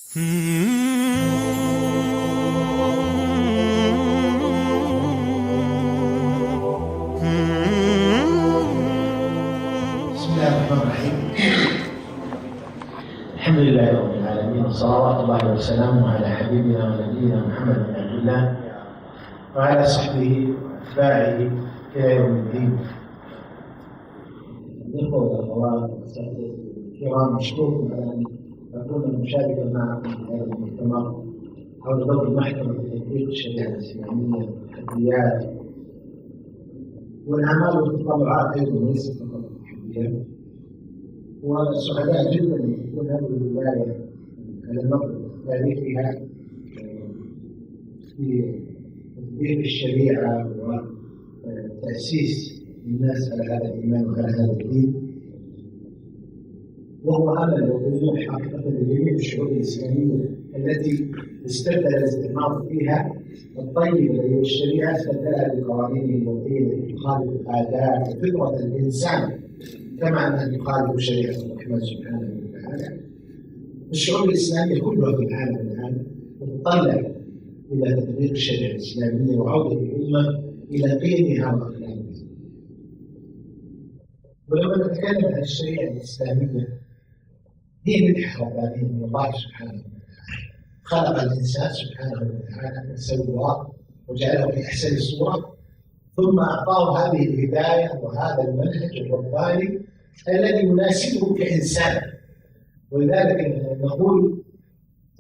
بسم الله الرحمن الرحيم. الحمد لله رب العالمين، وصلوات الله وسلامه على حبيبنا ونبينا محمد بن عبد الله وعلى صحبه واتباعه الى يوم الدين. الإخوة والأخوات الكرام، مشكور على أن أكون مشاركا معكم في هذا المؤتمر حول دور المحكمة في تطبيق الشريعة الإسلامية والتحديات والأعمال والتطلعات أيضا ليست فقط التحديات. وسعداء جدا أن تكون هذه الولاية على النظر تاريخها في تطبيق الشريعة وتأسيس الناس على هذا الإيمان وعلى هذا الدين، وهو أمل وطموح حقيقة لجميع الشعوب الإسلامية التي استبدل الاستعمار فيها الطيب الذي هو الشريعة استبدلها بقوانين الوطنية التي تخالف عادات وفطرة الإنسان كما أنها تخالف شريعة الرحمن سبحانه وتعالى. الشعوب الإسلامية كلها في العالم الآن تتطلع إلى تطبيق الشريعة الإسلامية وعودة الأمة إلى قيمها وأخلاقها. ولما نتكلم عن الشريعة الإسلامية هي منحة ربانية من الله سبحانه وتعالى، خلق الإنسان سبحانه وتعالى سواه وجعله في أحسن صورة، ثم أعطاه هذه الهداية وهذا المنهج الرباني الذي يناسبه كإنسان. ولذلك نقول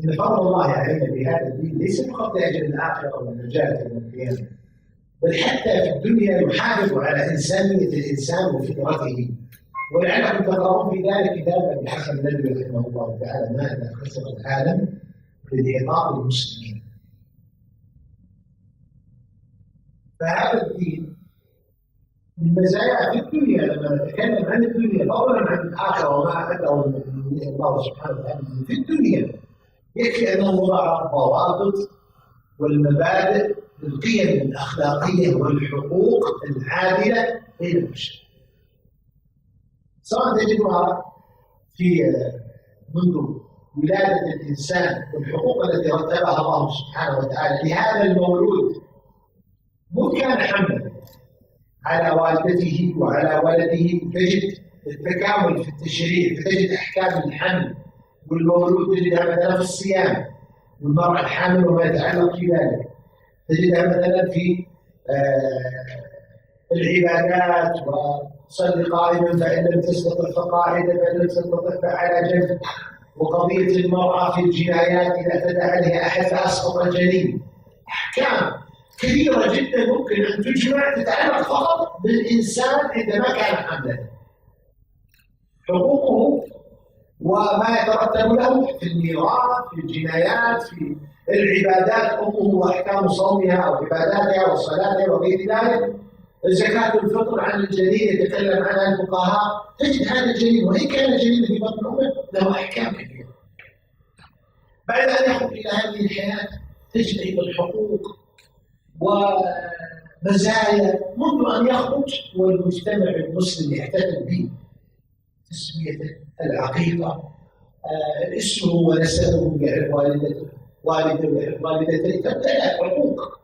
إن فضل الله علينا بهذا الدين ليس فقط لأجل الآخرة والنجاة يوم القيامة، بل حتى في الدنيا يحافظ على إنسانية الإنسان وفطرته. ولعلكم تقرؤون في ذلك كتابا لحسن الندوي رحمه الله تعالى ماذا خسر العالم بانحطاط المسلمين. فهذا الدين من مزايا في الدنيا، لما نتكلم عن الدنيا فضلا عن الآخرة وما أعده الله سبحانه وتعالى في الدنيا، يكفي أنه وضع الضوابط والمبادئ القيم الأخلاقية والحقوق العادلة بين البشر، سواء تجدها في منذ ولادة الإنسان والحقوق التي رتبها الله سبحانه وتعالى لهذا المولود مذ كان حملا على والدته وعلى ولده. تجد التكامل في التشريع، فتجد أحكام الحمل والمولود تجدها مثلا في الصيام والمرأة الحامل وما يتعلق في ذلك، تجدها مثلا في العبادات وصل قائما فإن لم تستطع فقاعدا فإن لم تستطع فعلى جنب، وقضية المرأة في الجنايات إذا اعتدى عليها أحد فأسقط الجنين. أحكام كثيرة جدا ممكن أن تجمع تتعلق فقط بالإنسان عندما كان حملا، حقوقه وما يترتب له في الميراث، في الجنايات، في العبادات، أمه وأحكام صومها أو عباداتها وصلاتها وغير ذلك. زكاة الفطر عن الجنين يتكلم عنها الفقهاء، تجد هذا الجنين وإن كان جنين في بطن أمه له أحكام كثيرة. بعد أن يخرج إلى هذه الحياة تجد أيضا الحقوق ومزايا منذ أن يخرج، والمجتمع المسلم يحتفل به تسميته العقيقة، اسمه ونسبه بحب والدته، والده بحب والدته، تبدأ له حقوق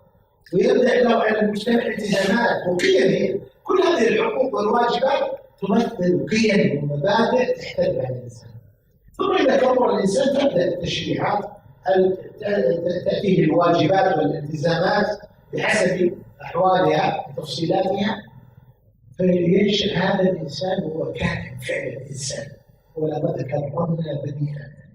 ويبدأ له على المجتمع التزامات وقيم. كل هذه الحقوق والواجبات تمثل قيم ومبادئ تحتل على الإنسان. ثم إذا كبر الإنسان تبدأ التشريعات تأتيه الواجبات والالتزامات بحسب أحوالها وتفصيلاتها، فينشأ هذا الإنسان وهو كامل فعل الإنسان. ولقد كرمنا بني آدم،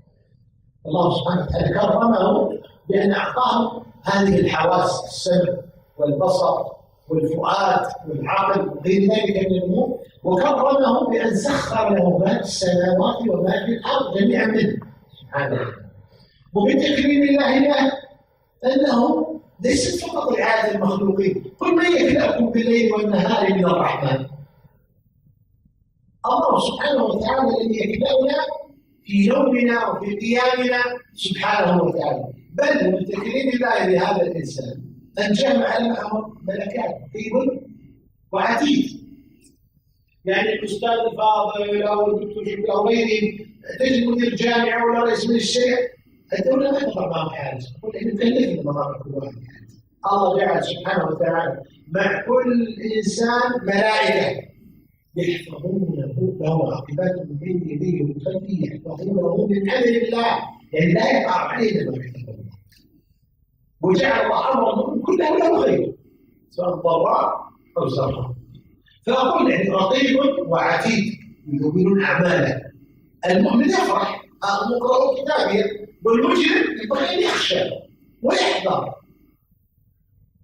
الله سبحانه وتعالى كرمه بأن أعطاه هذه الحواس، السمع والبصر والفؤاد والعقل وغير ذلك من الأمور، وكرمه بأن سخر له ما في السماوات وما في الأرض جميعا منه سبحانه. ومن تكريم الله له أنه ليست فقط رعاية المخلوقين، قل من يكلأكم بالليل والنهار من الرحمن. الله سبحانه وتعالى الذي يكلأنا في يومنا وفي قيامنا سبحانه وتعالى. بل ومن تكريم الله لهذا الإنسان أن جمع معه ملكات رقيب وعتيد. يعني الأستاذ الفاضل أو الدكتور أو غيره، تجد مدير جامعة ولا رئيس من الشيخ الدولة ما تضع معهم حارس، تقول إحنا مكلفين المناطق كل واحد. الله جعل سبحانه وتعالى مع كل إنسان ملائكة يحفظونه له وعاقبته من بين يديه ومن خلفه، يحفظونه من أمر الله، يعني لا يقع علينا ما يحفظ الله. وجعل الله أمرهم كله له خير، سواء ضراء أو سراء. فأقول يعني رقيب وعتيد يدبرون أعماله. المؤمن يفرح مقرأ كتابه، والمجرم ينبغي أن يخشى ويحذر.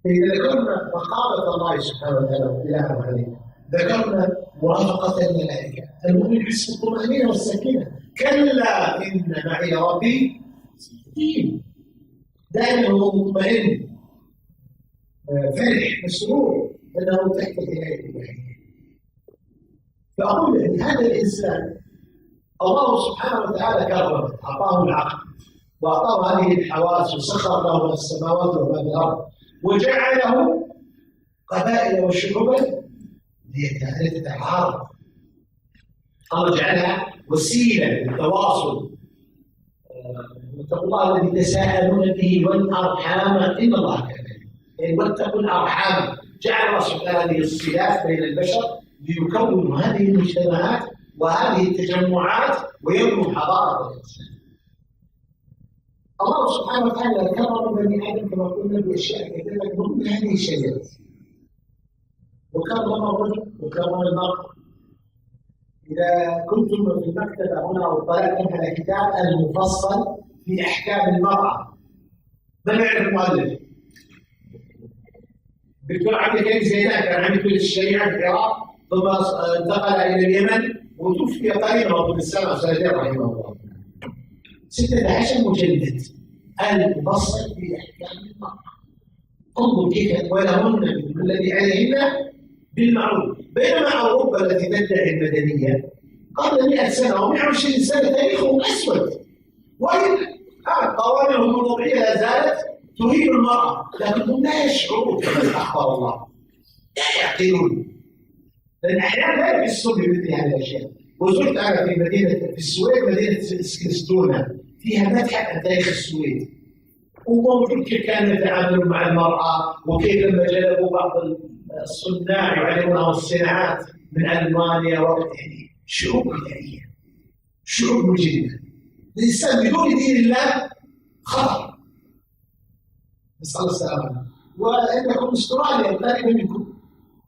فإذا ذكرنا مقامة الله سبحانه وتعالى وإله عليه، ذكرنا مرافقة الملائكة، المؤمن يحس بالطمأنينة والسكينة. كلا إن معي ربي سيهدين، دائما هو مطمئن فرح مسرور أنه تحت العناية الإلهية. فأقول أن هذا الإنسان الله سبحانه وتعالى كرمه، أعطاه العقل وأعطاه هذه الحواس وسخر له السماوات وما في الأرض، وجعله قبائل وشعوبا لتتعارض. الله جعلها وسيلة للتواصل. واتقوا الله الذي تساءلون به والأرحام إن الله كان بكم. واتقوا الأرحام، جعل الله سبحانه هذه الصلات بين البشر ليكونوا هذه المجتمعات وهذه التجمعات ويبنوا حضارة الإنسان. الله سبحانه وتعالى كرم بني آدم كما قلنا بأشياء كثيرة من هذه الشجرات، وكرم الرجل وكرم المرأة. إذا كنتم في المكتبة هنا واطلعتم على كتاب المفصل في أحكام المرأة، من يعرف المؤلف؟ الدكتور عبد الكريم زيدان كان عميد كلية الشريعة في العراق، ثم انتقل إلى اليمن وتوفي قريبا من السنة أو سنتين رحمه الله. 16 مجلد المفصل في أحكام المرأة. انظر كيف ولهن الذي عليهن بالمعروف. بينما أوروبا التي تدعي المدنية قبل 100 سنة أو 120 سنة تاريخهم أسود، وإلا قوانينهم الوضعية لا زالت تهين المرأة، لكنهم لا يشعرون كما أخبر الله، لا يعقلون، لأن أحيانا لا يحسون بمثل هذه الأشياء. وزرت أنا في مدينة في السويد، مدينة سكنستونا، فيها متحف عن تاريخ السويد، وموجود كيف كانوا يتعاملون مع المرأة، وكيف لما جلبوا بعض الصناع يعلمونهم الصناعات من ألمانيا يعني شعوب بدائية، شعوب مجرمة. الإنسان بدون دين الله خطر. نسأل الله السلامة. وعندكم استراليا قريبة منكم،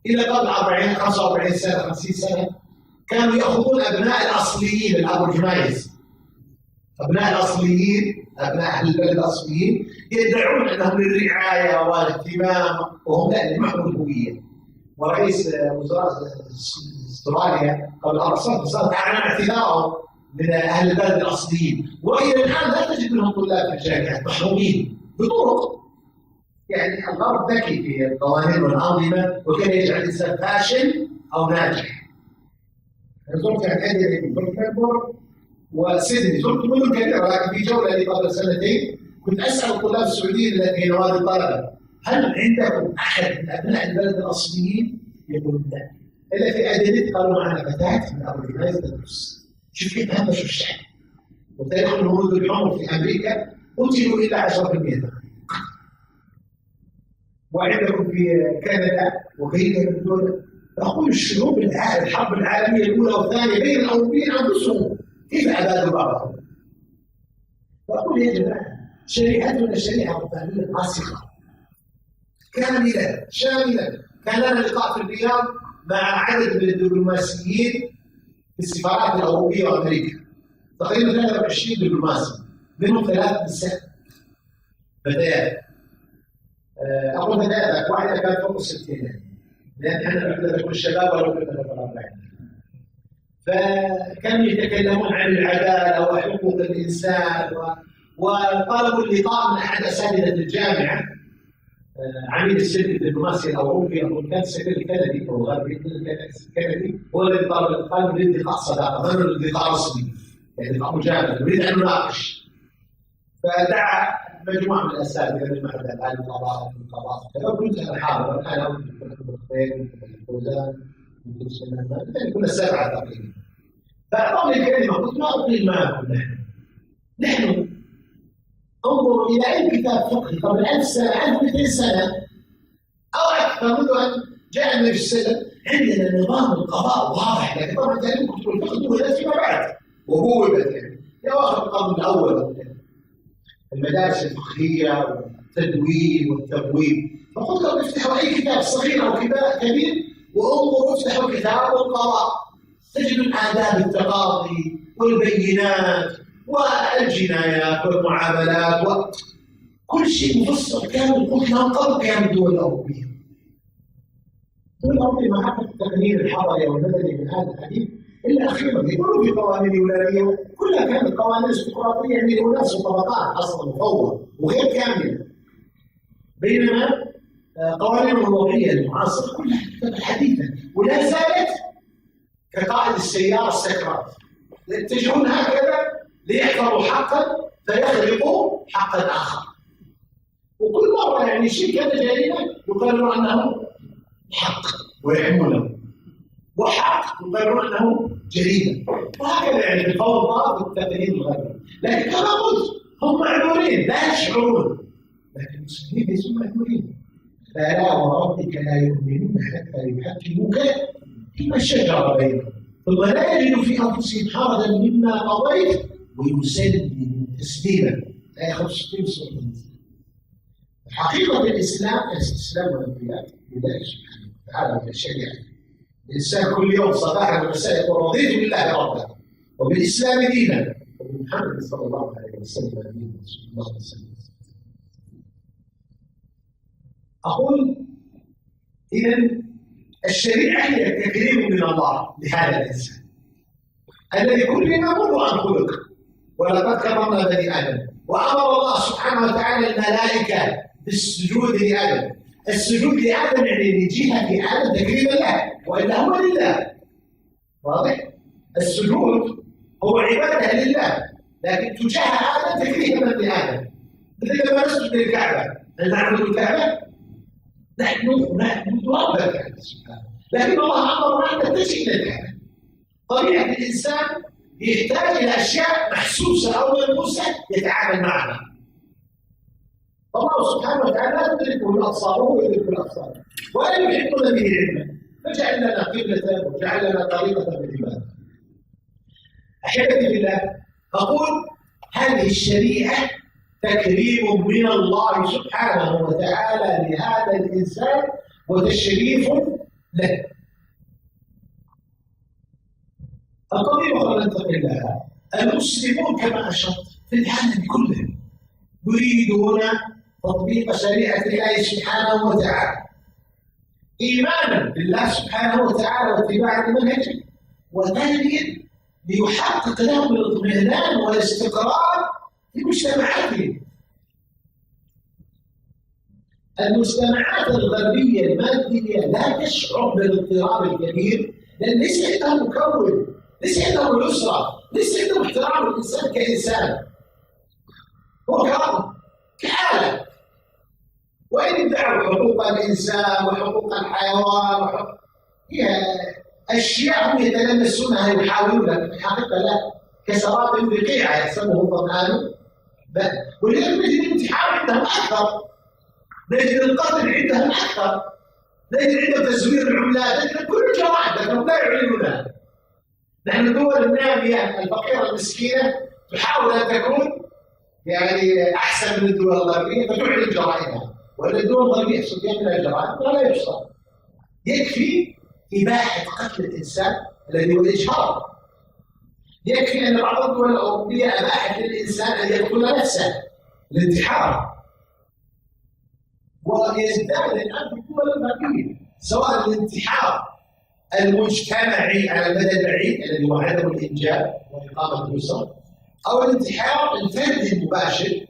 إلى قبل 40 45 سنة 50 سنة كانوا يأخذون أبناء الأصليين الأبورجنايز، أبناء الأصليين، أبناء أهل البلد الأصليين، يدعون أنهم للرعاية والاهتمام وهم لا معهم الهوية. ورئيس وزراء استراليا قبل 4 سنوات أعلن اعتذاره من أهل البلد الأصليين، وإلى الآن لا تجد منهم طلاب في الجامعات محرومين بطرق. يعني الغرب ذكي في القوانين والأنظمة، وكان يجعل الإنسان فاشل أو ناجح. أنا زرت أدلي وملبورن وسيدني، زرت مدن كثيرة، لكن في جولة لي قبل 2 كنت أسأل الطلاب السعوديين الذين في نوادي الطلبة: هل عندكم أحد من أبناء البلد الأصليين؟ يقولون لا. إلا في أدلي قالوا معنا فتاة من أبورجنايز تدرس. شوف كيف هذا شو الشعب. وتاريخ الهنود العمر في أمريكا قتلوا إلى 10%. وعندكم في كندا وغيرها من الدول. أقول الشعوب الحرب العالمية الأولى والثانية بين الأوروبيين أنفسهم كيف أبادوا بعضهم. فأقول يا جماعة شريعتنا شريعة ربانية راسخة كاملة شاملة. كان لنا لقاء في الرياض مع عدد من الدبلوماسيين في السفارات الأوروبية وأمريكا، تقريبا 23 دبلوماسي، منهم 3 نساء فتيات. أقول فتيات، واحدة كانت فوق 60، لأن احنا نقدر نكون شباب ولو كنا نتربع. فكانوا يتكلمون عن العدالة وحقوق الإنسان، وطلبوا اللقاء من أحد أساتذة الجامعة، عميد السلك الدبلوماسي الأوروبي، أقول كان السفير الكندي أو الغربي الكندي، هو الذي طلب اللقاء. نريد لقاء صداقة، ما نريد لقاء رسمي، يعني لقاء مجاملة، نريد أن نناقش. فدعا مجموعة من الأساتذة من معهد العالم القضاء فكنت أنا حاضر، أنا وكنت الخير الفوزان وكنت سلمان، كنا 7 تقريبا. فأعطوني الكلمة، قلت ما أقيم معكم نحن انظروا إلى أي كتاب فقهي قبل 1000 سنة 1200 سنة أو أكثر منذ أن جاء النبي صلى الله عليه وسلم عندنا نظام القضاء واضح، لكن طبعا تعليم كتب الفقه دولت فيما بعد وبوبت يعني في أواخر القرن الأول المدارس الفقهية والتدوين والتبويب، فقلت لهم افتحوا أي كتاب صغير أو كبير وانظروا افتحوا كتاب القضاء تجدون آداب التقاضي والبينات والجنايات والمعاملات وكل شيء مفصل كامل. قلت لهم قبل قيام الدول الأوروبية. الدول الأوروبية ما حققت التقنين الحضري أو المدني من هذا الحديث إلا أخيرا يقولوا في قوانين يونانية كلها كانت قوانين استقراطية يعني أناس وطبقات أصلا مفوضة وغير كاملة، بينما قوانين الوضعية المعاصرة كلها كتبت حديثة ولا زالت كقائد السيارة السكرات يتجهون هكذا ليحفظوا حقا فيخرقوا حقا آخر، وكل مرة يعني شيء كان جريمة يقررون أنه حق ويحمونه وحق يقررون أنه جريمة، وهكذا يعني الفوضى بالتقنين الغربي. لكن كما قلت هم معذورين لا يشعرون، لكن المسلمين ليسوا معذورين. فلا وربك لا يؤمنون حتى يحكموك فيما شجر بينهم ثم لا يجدوا في انفسهم حرجا مما قضيت ويسلموا تسليما. آية 65 سورة النساء. حقيقة الإسلام استسلام والانقياد لله سبحانه وتعالى في الشريعة. الإنسان كل يوم صباحا ومساء يقول رضيت بالله ربا وبالإسلام دينا وبمحمد صلى الله عليه وسلم نبينا رسول الله صلى الله عليه وسلم. أقول إذا الشريعة هي تكريم من الله لهذا الإنسان الذي كلنا منذ أن خلق ولقد كرمنا بني آدم، وأمر الله سبحانه وتعالى الملائكة بالسجود لآدم. السجود لآدم يعني لجهة آدم تكريما له وإلا هو لله. واضح؟ السجود هو عبادة لله لكن تجاه آدم تكريما لآدم. مثل ما نسجد للكعبة، هل نعبد الكعبة؟ نحن نتوضا الكعبة سبحانه، لكن الله امرنا ان نتجه الى الكعبة. طبيعة الانسان يحتاج الى اشياء محسوسه او ملموسه يتعامل معها. الله سبحانه وتعالى لا تدركه الابصار وهو يدرك الابصار ولا يحيطون به علما، فجعل لنا قبلة وجعل لنا طريقة بالعبادة. احبتي بالله، اقول هذه الشريعة تكريم من الله سبحانه وتعالى لهذا الإنسان وتشريف له. القضية أخرى ننتقل لها. المسلمون كما أشرت في العالم كله يريدون تطبيق شريعة الله سبحانه وتعالى إيمانا بالله سبحانه وتعالى واتباعا لمنهجه، وثانيا ليحقق لهم الاطمئنان والاستقرار في مجتمعاتهم. المجتمعات الغربية المادية لا تشعر بالاضطراب الكبير لأن ليس عندها مكون، ليس عندهم الأسرة، ليس عندهم احترام الإنسان كإنسان هو كعالم. وإن ادعوا حقوق الإنسان وحقوق الحيوان هي أشياء هم يتلمسونها يحاولون، لكن الحقيقة لا، كسراب بقيعة يحسبه الظمآن. ولذلك نجد الانتحار عندهم أكثر، نجد القتل عندهم أكثر، نجد عندهم تزوير العملات، نجد كل الجرائم لكنهم لا يعلنونها. نحن الدول النامية الفقيرة المسكينة تحاول أن تكون يعني أحسن من الدول الغربية فتعلن جرائمها، وإلا الدول الغربية تسوي منها الجرائم ولا يحصى. يكفي إباحة قتل الإنسان الذي هو الإجهاض. يكفي أن بعض الدول الأوروبية أباحت للإنسان أن يقتل نفسه، الانتحار. ويزداد الآن في الدول الغربية سواء الانتحار المجتمعي على المدى البعيد الذي هو عدم الإنجاب وإقامة الأسرة، أو الانتحار الفردي المباشر،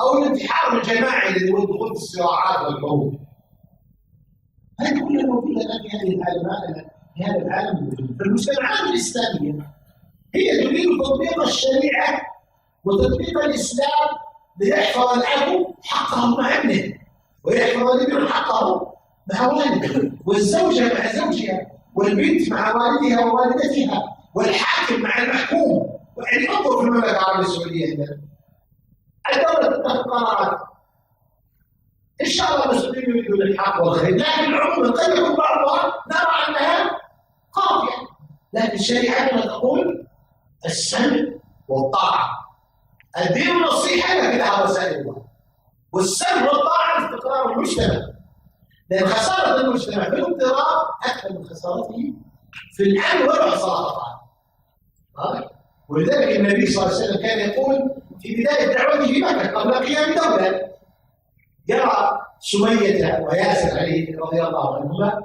أو الانتحار الجماعي الذي هو الدخول في الصراعات والحروب. هذه كلها موجودة الآن في هذه العالم، في هذا العالم. فالمجتمعات الإسلامية هي تريد تطبيق الشريعة وتطبيق الإسلام ليحفظ الأب حقه مع ابنه، ويحفظ الابن حقه مع والده، والزوجة مع زوجها، والبنت مع والدها ووالدتها، والحاكم مع المحكوم. يعني انظر في المملكة العربية السعودية هنا الدولة تتخذ قرارات إن شاء الله المسؤولين يريدون الحق والخير، لكن عموما قد يكون بعضها نرى أنها قاطعة، لكن شريعتنا تقول السمع والطاعة. الدين والنصيحة لكن لها وسائل الله، والسمع والطاعة لاستقرار المجتمع، لأن خسارة المجتمع في الاضطراب أكثر من خسارته في الأمن والعصابة. ولذلك النبي صلى الله عليه وسلم كان يقول في بداية دعوته في مكة قبل قيام دولة، يرى سمية وياسر عليه رضي الله عنهما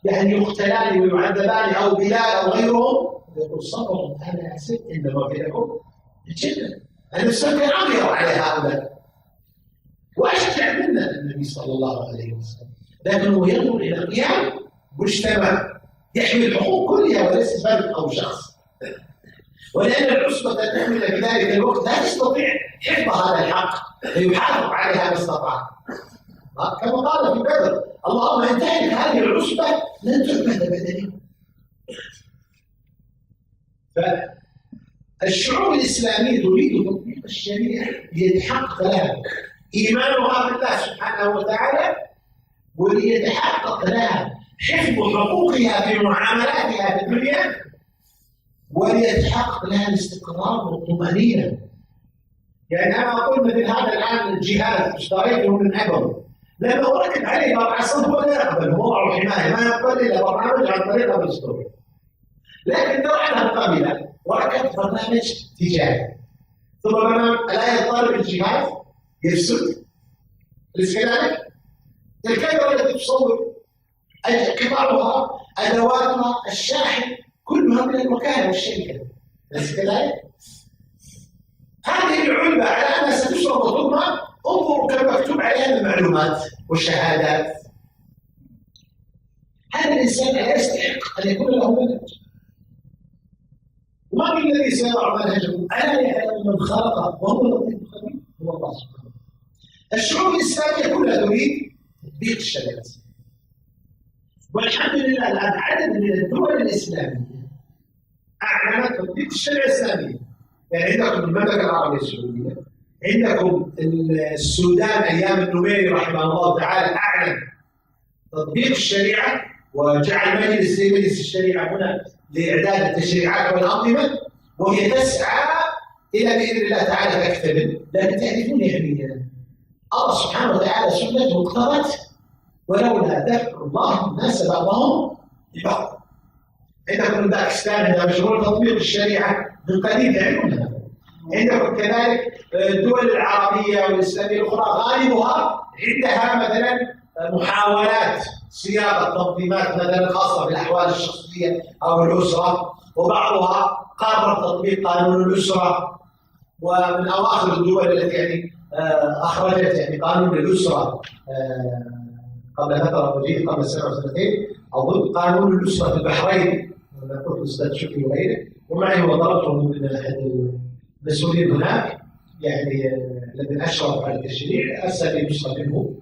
يعني يقتلان ويعذبان أو بلال أو غيرهم، يقول صبر أنا أسد إن موعدكم الجنة. الإنسان كان أغير على هؤلاء وأشجع منا النبي صلى الله عليه وسلم، لكنه ينظر إلى قيام مجتمع يحمي الحقوق كلها وليس فرد أو شخص، ولأن العصبة تحمل في ذلك الوقت لا تستطيع حفظ هذا الحق فيحافظ عليها ما استطاع. كما قال في بدر اللهم إن تهلك هذه العصبة لن تعبد أبدا. فالشعوب الإسلامية تريد تطبيق الشريعة ليتحقق لها إيمانها بالله سبحانه وتعالى، وليتحقق لها حفظ حقوقها في معاملاتها في الدنيا، وليتحقق لها الاستقرار والطمأنينة. يعني أنا أقول مثل هذا الآن الجهاز اشتريته من أبل، لأنه ركب عليه برنامج هو لا يقبل موضوع الحماية، ما يقبل إلا برنامج عن طريق أبل ستور. لكن لو أنا قبل وركبت برنامج تجاري ثم برنامج لا يضطرب الجهاز يفسد، أليس كذلك؟ الكاميرا التي تصور قطعها أدواتها الشاحن كلها من الوكالة والشركة، أليس كذلك؟ هذه العلبة على أنها ستشرب وتضمن، انظروا كم مكتوب عليها المعلومات والشهادات. هذا الإنسان لا يستحق أن يكون له منهج. ومن الذي سيضع منهجه؟ ألا يعلم من خلقه وهو اللطيف الخبير، هو الله سبحانه. الشعوب الإسلامية كلها تريد تطبيق الشريعة، والحمد لله الآن عدد من الدول الإسلامية أعلنت تطبيق الشريعة الإسلامية. يعني عندكم المملكة العربية السعودية، عندكم السودان أيام النميري رحمه الله تعالى أعلن تطبيق الشريعة وجعل مجلس الشريعة هنا لإعداد التشريعات والأنظمة، وهي تسعى إلى بإذن الله تعالى تكتمل. لكن تعرفون يا حبيبي الله سبحانه وتعالى سنته اقتضت ولولا دفع الله الناس بعضهم ببعض. عندكم باكستان هذا مشروع تطبيق الشريعة من قديم تعلمونها. عندكم كذلك الدول العربية والإسلامية الأخرى غالبها عندها مثلا محاولات صياغة تنظيمات مثلا خاصة بالأحوال الشخصية أو الأسرة، وبعضها قرر تطبيق قانون الأسرة، ومن أواخر الدول التي يعني أخرجت يعني قانون الأسرة قبل فترة وجيزة قبل سنة وسنتين أظن قانون الأسرة في البحرين، أنا قلت الأستاذ شكري وغيره ومعي وضربته من أحد المسؤولين هناك يعني الذي أشرف على التشريع أرسل لي نسخة منه.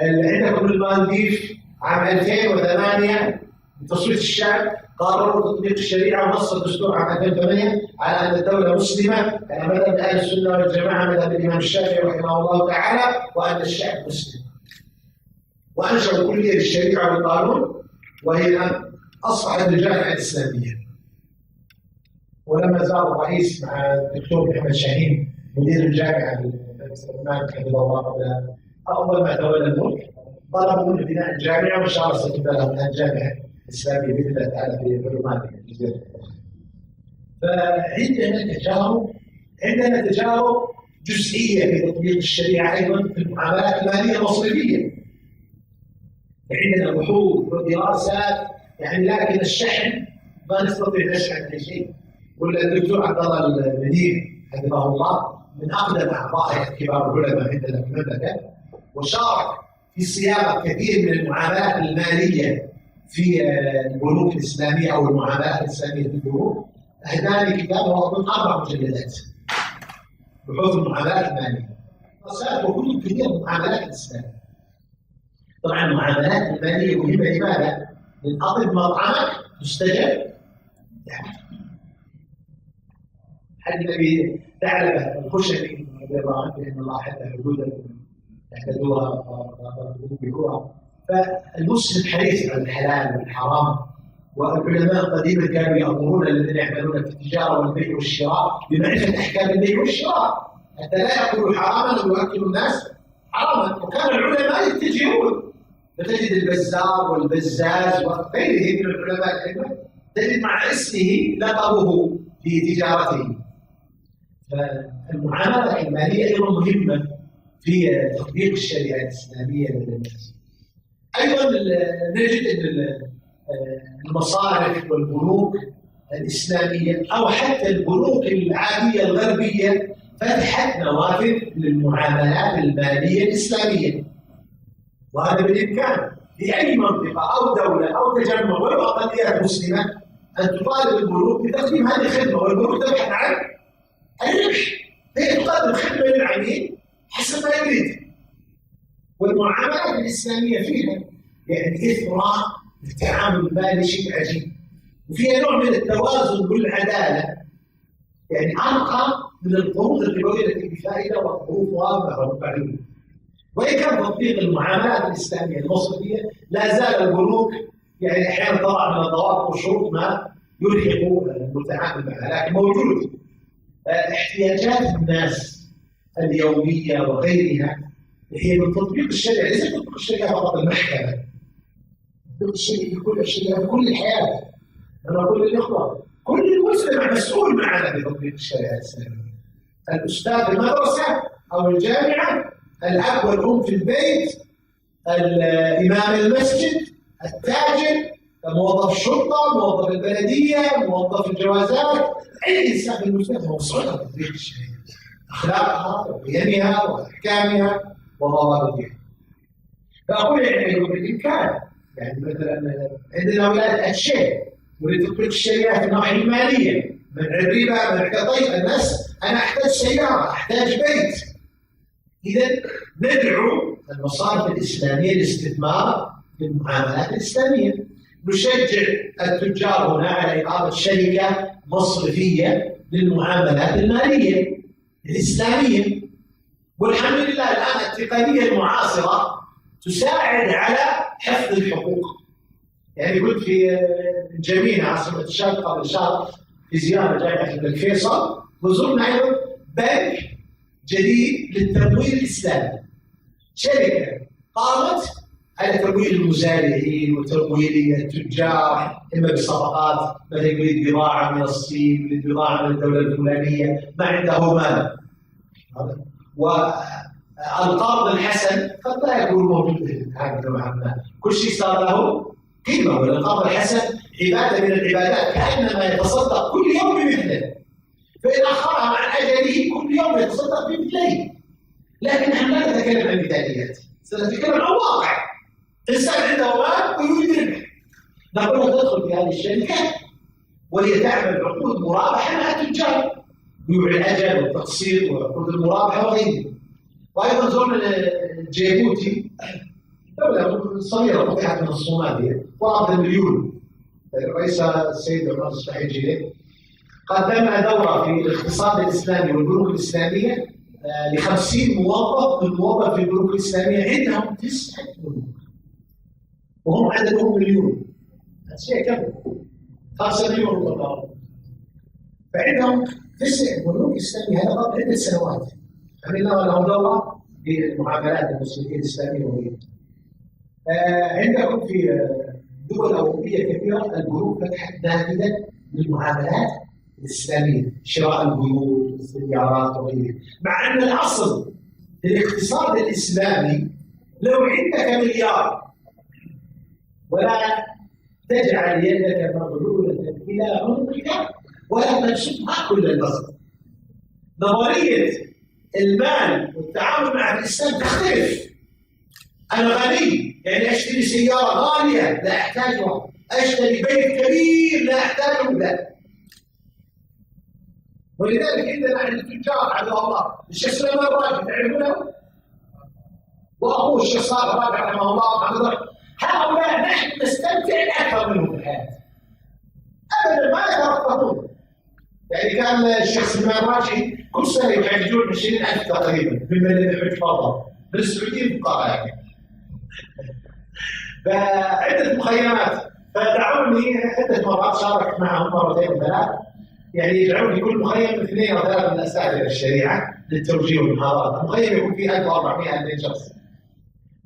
عندكم المالديف عام 2008 بتصويت الشعب قرروا تطبيق الشريعة ونص الدستور عام 2008 على أن الدولة مسلمة على مذهب أهل السنة والجماعة مذهب الإمام الشافعي رحمه الله تعالى، وأن الشعب مسلم، وأنشأوا كلية الشريعة والقانون وهي الآن أصبحت الجامعة الإسلامية. ولما زار الرئيس مع الدكتور محمد شاهين مدير الجامعة الإسلامية حفظه الله قبل أول ما تولى الملك طلبوا من بناء الجامعة، وإن شاء الله ستبنى لها الجامعة الإسلامية بإذن الله تعالى في عمان الجزيرة. عندنا تجارب جزئية في تطبيق الشريعة أيضا في المعاملات المالية المصرفية. عندنا بحوث ودراسات يعني، لكن الشحن ما نستطيع نشحن أي شيء. ولا الدكتور عبد الله المدير حفظه الله من أقدم أعضاء كبار العلماء عندنا في المملكة، وشارك في صياغة كثير من المعاملات المالية في البنوك الإسلامية أو المعاملات الإسلامية في البنوك. أهداني كتابه أظن 4 مجلدات بحوث المعاملات المالية، دراسات وكتب كثيرة من المعاملات الإسلامية. طبعا المعاملات المالية مهمة لماذا؟ من أطب مطعمك تستجب يعني. حد النبي ثعلبة الخشبي في إيران لأن الله حتى حدودا اعتدوها وبيكوها. فالمسلم حريص على الحلال والحرام، والعلماء قديما كانوا يأمرون الذين يعملون في التجارة والبيع والشراء بمعرفة أحكام البيع والشراء حتى لا يأكلوا حراما ويؤكلوا الناس حراما. وكان العلماء يتجهون، فتجد البزار والبزاز وغيره من العلماء تجد مع اسمه لقبه في تجارته. فالمعاملة المالية أيضا مهمة في تطبيق الشريعة الإسلامية لدى الناس. أيضا نجد أن المصارف والبنوك الإسلامية أو حتى البنوك العادية الغربية فتحت نوافذ للمعاملات المالية الإسلامية، وهذا بالإمكان في أي منطقة أو دولة أو تجمع ولو أقليات مسلمة أن تطالب البنوك بتقديم هذه الخدمة، والبنوك تبحث عن الربح، هي تقدم خدمة للعميل حسب ما يريد. والمعاملات الإسلامية فيها يعني إثراء التعامل المالي شيء عجيب، وفيها نوع من التوازن والعدالة، يعني أرقى من القروض الربوية التي بفائدة وظروفها معلومة. وإن كان تطبيق المعاملات الإسلامية المصرفية لا زال البنوك يعني أحيانا طبعا من الضوابط والشروط ما يلحق المتعامل معها، لكن موجود. احتياجات الناس اليومية وغيرها هي من تطبيق الشريعة، ليس تطبيق الشريعة فقط المحكمة، تطبيق الشريعة في كل الحياة. أنا أقول للإخوة كل المجتمع مسؤول معنا بتطبيق الشريعة الإسلامية. الأستاذ في المدرسة أو الجامعة، الأب والأم في البيت، الإمام المسجد، التاجر، موظف الشرطة، موظف البلدية، موظف الجوازات، أي إنسان في المجتمع مسؤول عن تطبيق الشريعة، أخلاقها وقيمها وأحكامها وضوابطها. فأقول يعني بالإمكان، يعني مثلا عندنا ولاية الشيخ نريد تطبيق الشريعة في الناحية المالية، منع الربا، منع طيب الناس أنا أحتاج سيارة، أحتاج بيت. إذا ندعو المصارف الإسلامية للاستثمار في المعاملات الإسلامية، نشجع التجار هنا على إقامة شركة مصرفية للمعاملات المالية الإسلامية. والحمد لله الآن التقنية المعاصرة تساعد على حفظ الحقوق. يعني كنت في جمينة عاصمة الشام قبل شهر في زيارة جامعة الملك فيصل، وزرنا أيضا بنك جديد للتمويل الإسلامي، شركة قامت على تمويل المزارعين وتمويل التجار، إما بصفقات مثلا يريد بضاعة من الصين، يريد بضاعة من الدولة الفلانية، ما عنده مال. والقرض الحسن قد لا يكون موجود هكذا نوعا ما، كل شيء صار له قيمة. والقرض الحسن عبادة من العبادات، كأنما يتصدق كل يوم بمثله، فإن أخرها عن أجله كل يوم يتصدق بمثله. لكن نحن لا نتكلم عن مثاليات، سنتكلم عن واقع. إنسان عنده مال ويريد ربح، نقول له تدخل في هذه الشركة وهي تعمل عقود مرابحة مع التجار، بيوع الأجل والتقسيط وعقود المرابحة وغيره. وأيضا زرنا جيبوتي، دولة صغيرة فتحت من الصومالية، 1 مليون. الرئيس السيد عمر الشحيجي قدمنا دورة في الاقتصاد الإسلامي والبنوك الإسلامية ل50 موظف من موظف في البنوك الإسلامية، عندهم 9 بنوك وهم عددهم مليون. هذا شيء كبير، 5 مليون دولار، فعندهم 9 بنوك إسلامية. هذا قبل عدة سنوات عملنا لهم دورة في المعاملات المسلمين الإسلامية وغيرها. عندكم في دول أوروبية كثيرة البنوك فتحت نافذة للمعاملات الإسلامية، شراء البيوت والسيارات وغيرها، مع أن الأصل في الاقتصاد الإسلامي لو عندك مليار ولا تجعل يدك مغلولة إلى عنقك ولا تبسطها كل البسط. نظرية المال والتعامل مع الإسلام تختلف. أنا غني يعني أشتري سيارة غالية لا أحتاجها، أشتري بيت كبير لا أحتاجه، لا. ولذلك عندنا عند التجار عبد الله الشيخ سليمان الراجحي تعرفونه؟ وأخوه الشيخ صالح الراجحي رحمه الله، هؤلاء نحن نستمتع أكثر منهم في الحياة. أبدا ما يترفهون. يعني كان الشيخ سلمان راشي كل سنه يحججون 20,000 تقريبا ممن يحج فضل من السعوديين الفقراء يعني. فعده مخيمات، فدعوني عده مرات شاركت معهم مرتين ثلاث، يعني يجعلون في كل مخيم 2 أو 3 من اساتذه الشريعه للتوجيه والمحاضرات، المخيم يكون فيه 1400 2000 شخص.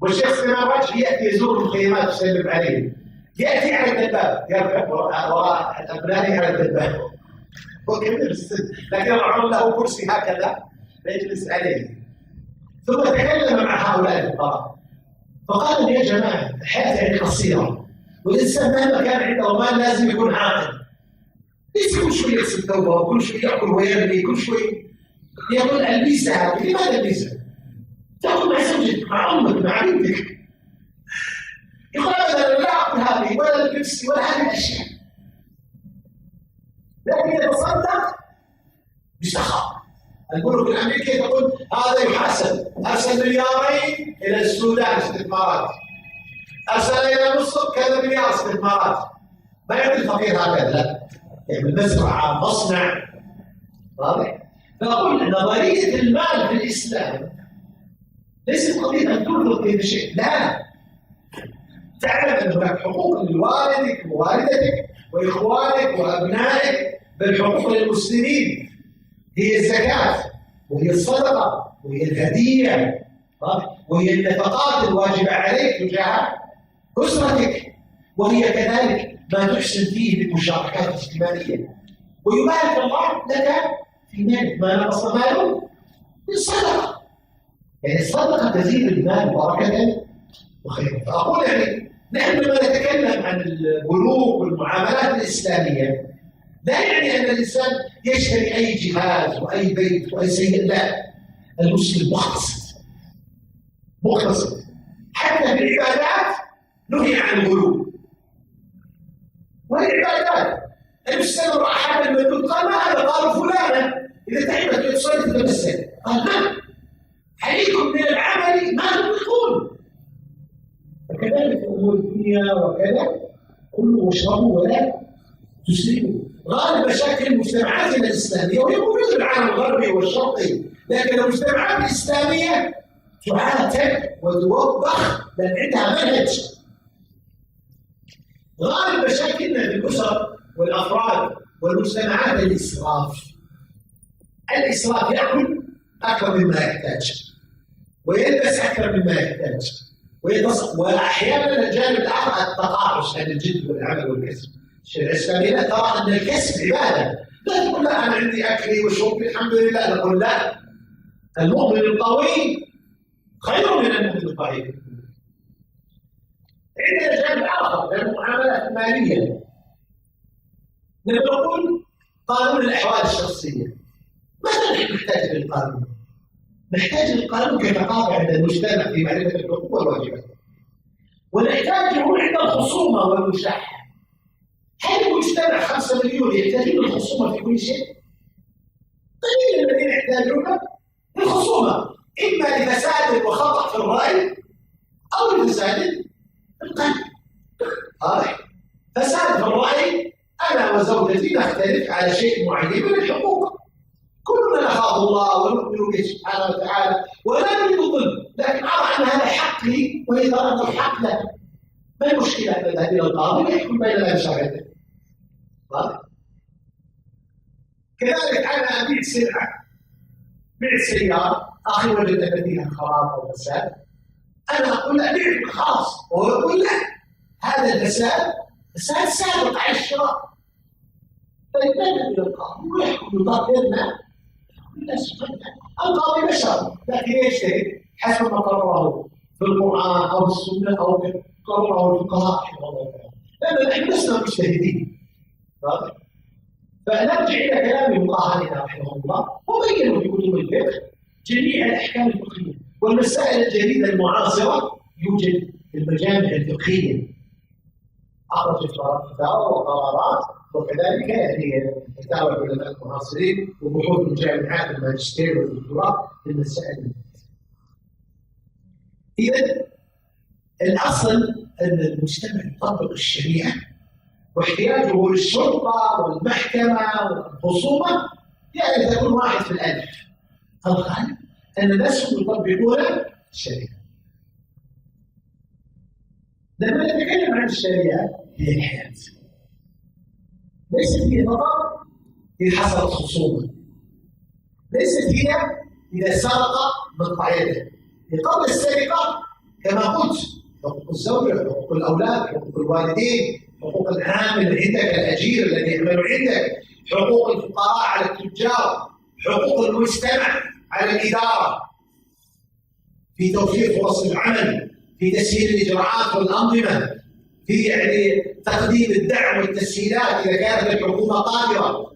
والشيخ سلمان راشي ياتي يزور المخيمات ويسلم عليهم، ياتي على الدباب يركب وراء الابناني على الدباب وكبير السن، لكن رعوا له كرسي هكذا يجلس عليه. ثم تكلم مع هؤلاء الفقراء فقال يا جماعه الحياه يعني قصيره، والانسان مهما كان عنده مال لازم يكون عاقل، ليس كل شوي يغسل ثوبه وكل شوي ياكل ويبني، كل شوي يقول الميزه هذه. لماذا الميزه؟ تاكل مع زوجتك مع امك مع بنتك. يقول ابدا لا اكل هذه ولا البيبسي ولا هذه الاشياء، لكن يتصدق بسخاء. البنوك الامريكيه تقول هذا يحاسب، ارسل مليارين الى السودان استثمارات، ارسل الى مصر كذا مليار استثمارات. ما يعطي الفقير هكذا، لا، يعمل مزرعه مصنع. واضح؟ فاقول نظريه المال في الاسلام ليست قضيه ان تنفق في شيء، لا، تعلم ان هناك حقوق لوالدك ووالدتك واخوانك وابنائك، بل حقوق للمسلمين هي الزكاه وهي الصدقه وهي الهديه وهي النفقات الواجبه عليك تجاه اسرتك، وهي كذلك ما تحسن فيه بالمشاركات الاجتماعيه، ويبارك الله لك في مالك، ما نقص ماله بالصدقه. يعني الصدقه تزيد المال بركه وخيرا. فاقول يعني نحن لما نتكلم عن البنوك والمعاملات الاسلاميه لا يعني ان الانسان يشتري اي جهاز واي بيت واي سيارة، لا، المسلم مقتصد. حتى في العبادات نهي عن الغلو. والعبادات المسلم راى احد المندوب قال ما هذا؟ قالوا فلانه اذا تعبت تصلي تتمسك، قال نعم عليكم من العمل ما تطيقون. وكذلك امور الدنيا وكذا كلوا واشربوا ولا تسرفوا. غالب مشاكل المجتمعات الاسلاميه وهي موجوده في العالم الغربي والشرقي، لكن المجتمعات الاسلاميه تعاتب وتوبخ لان عندها منهج. غالب مشاكلنا في الاسر والافراد والمجتمعات الاسراف. الاسراف ياكل اكثر مما يحتاج، ويلبس اكثر مما يحتاج، واحيانا الجانب الاخر التقاعس عن الجد والعمل والكسب. الشريعه الاسلاميه ترى ان الكسب عباده، لا تقول لا انا عندي اكلي وشربي الحمد لله، نقول لا، المؤمن القوي خير من المؤمن الضعيف. عندنا جانب اخر من المعاملات الماليه، نقول قانون الاحوال الشخصيه. ماذا نحن نحتاج للقانون؟ نحتاج للقانون كثقافه عند المجتمع في معرفه الحقوق والواجبات، ونحتاجه عند الخصومه والمشاحه. هل المجتمع 5 مليون يحتاجون الخصومه في كل شيء؟ قليل الذين يحتاجون الخصومه، اما لفساد وخطا في الراي او لفساد في القلب. فساد في الراي، انا وزوجتي نختلف على شيء معين من الحقوق، كلنا نخاف الله ونؤمن به سبحانه وتعالى ولا نريد الظلم، لكن ارى ان هذا حق لي وهي ترى ان الحق له. ما المشكله ان نذهب الى القاضي ويحكم بيننا بشرعيته؟ كذلك انا ابيع سلعه، بعت سياره، اخي وجد فيها خراب او فساد، انا اقول له بيع خلاص، وهو يقول لا هذا الفساد فساد سابق على الشراء. فنذهب الى القاضي ويحكم يطهرنا. القاضي بشر لكن يجتهد حسب ما قرره في القران او السنه او قرره الفقهاء رحمه الله تعالى، لان نحن لسنا مجتهدين. فنرجع الى كلام فقهائنا رحمه الله، وبينوا في كتب الفقه جميع الاحكام الفقهيه والمسائل الجديده المعاصره يوجد في المجامع الفقهيه. اخرجت فتاوى وقرارات، وكذلك يعني فتاوى العلماء المعاصرين وبحوث الجامعات الماجستير والدكتوراه في المسائل. اذا الاصل ان المجتمع يطبق الشريعه واحتياجه للشرطة والمحكمة والخصومة يعني تكون 1 في 1000. الغالب أن الناس يطبقون الشريعة. لما نتكلم عن الشريعة هي الحياة، ليست هي فقط إذا حصلت خصومة، ليست هي إذا سرق مقطع يده. قبل السرقة كما قلت حقوق الزوجة، حقوق الأولاد، حقوق الوالدين، حقوق العامل عندك، الأجير الذي يعمل عندك، حقوق الفقراء على التجار، حقوق المجتمع على الإدارة في توفير فرص العمل، في تسهيل الإجراءات والأنظمة، في يعني تقديم الدعم والتسهيلات إذا كانت الحكومة قادرة.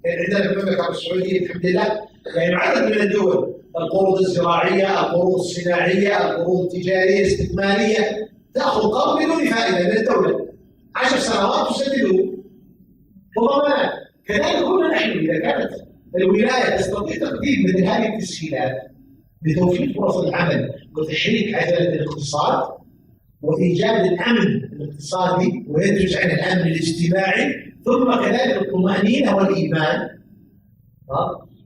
عندنا في المملكة العربية السعودية الحمد لله يعني عدد من الدول، القروض الزراعية، القروض الصناعية، القروض التجارية الاستثمارية، تأخذ قرض بدون فائدة من الدولة 10 سنوات تسدده وضمانات. كذلك كنا نحن إذا كانت الولاية تستطيع تقديم مثل هذه التسهيلات لتوفير فرص العمل وتحريك عجلة الاقتصاد وإيجاد الأمن الاقتصادي وينتج عن الأمن الاجتماعي، ثم كذلك الطمأنينة والإيمان.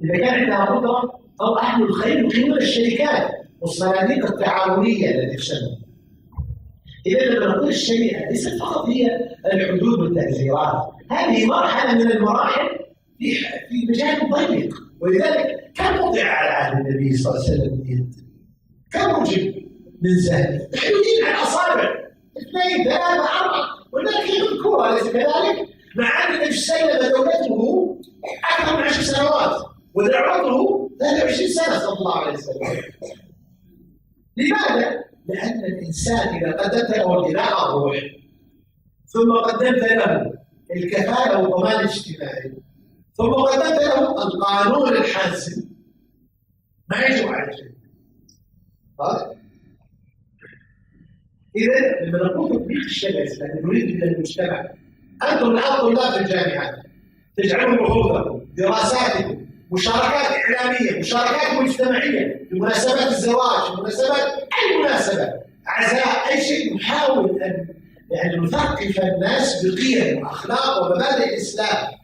إذا كان عندها قدرة أو أهل الخير يقيمون الشركات والصناديق التعاونية التي تسمى. إذا لما نقول الشريعة ليست فقط هي الحدود والتأثيرات، هذه مرحلة من المراحل في مجال ضيق. ولذلك كم وضع على عهد النبي صلى الله عليه وسلم اليد؟ كم وجد من سهل؟ محدودين على الأصابع 2 3 4، ولكن يذكرها أليس كذلك؟ مع أن النبي سلم دولته أكثر من 10 سنوات ودعوته 23 سنة صلى الله عليه وسلم. لماذا؟ لأن الإنسان إذا قدمت له غذاء الروح ثم قدمت له الكفالة والضمان الاجتماعي ثم قدمت له القانون الحاسم ما يجب على شيء. إذا لما نقول تطبيق الشريعة الإسلامية نريد من المجتمع، أنتم الآن طلاب في الجامعات تجعلون بحوثكم، دراساتكم، مشاركات إعلامية، مشاركات مجتمعية، بمناسبات الزواج، بمناسبات أي مناسبة، عزاء، أي شيء، نحاول أن يعني نثقف الناس بقيم وأخلاق ومبادئ الإسلام.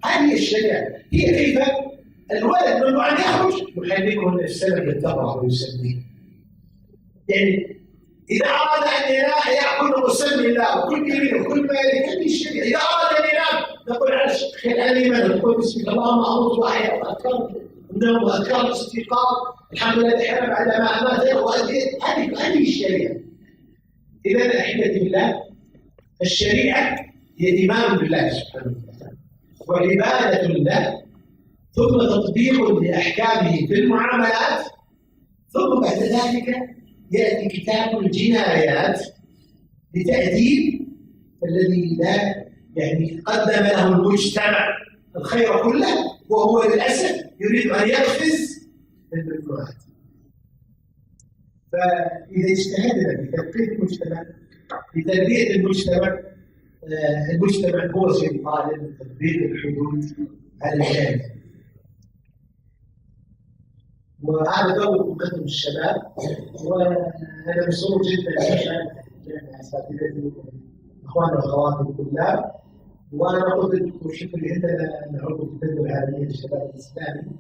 هذه الشريعة هي كيف الولد منذ أن يخرج يحركه أن السمك يتبع ويسميه. يعني إذا أراد أن يأكل مسمي الله وكل كبير وكل مالك هذه الشريعة. إذا أراد أن ينام نقول على الشيخ الأيمن نقول بسم اللهم أموت وأحيا وأذكر النوم وأذكر الاستيقاظ الحمد لله تحرم على ما أمات. هذه الشريعة. إذا أحبتي بالله الشريعة هي إيمان بالله سبحانه وتعالى وعبادة لله ثم تطبيق لأحكامه في المعاملات، ثم بعد ذلك يأتي كتاب الجنايات لتأديب الذي لا يعني قدم له المجتمع الخير كله وهو للأسف يريد أن يقفز الممنوعات. فإذا اجتهدنا في تثقيف المجتمع في تربية المجتمع، المجتمع هو سيقال تطبيق الحدود على الجانب. وهذا دور مقدم الشباب، وانا مسرور جدا عشان اساتذتي اخواني واخواتي الطلاب. وانا قلت لكم شكري عندنا عضو في التنميه العالميه للشباب الاسلامي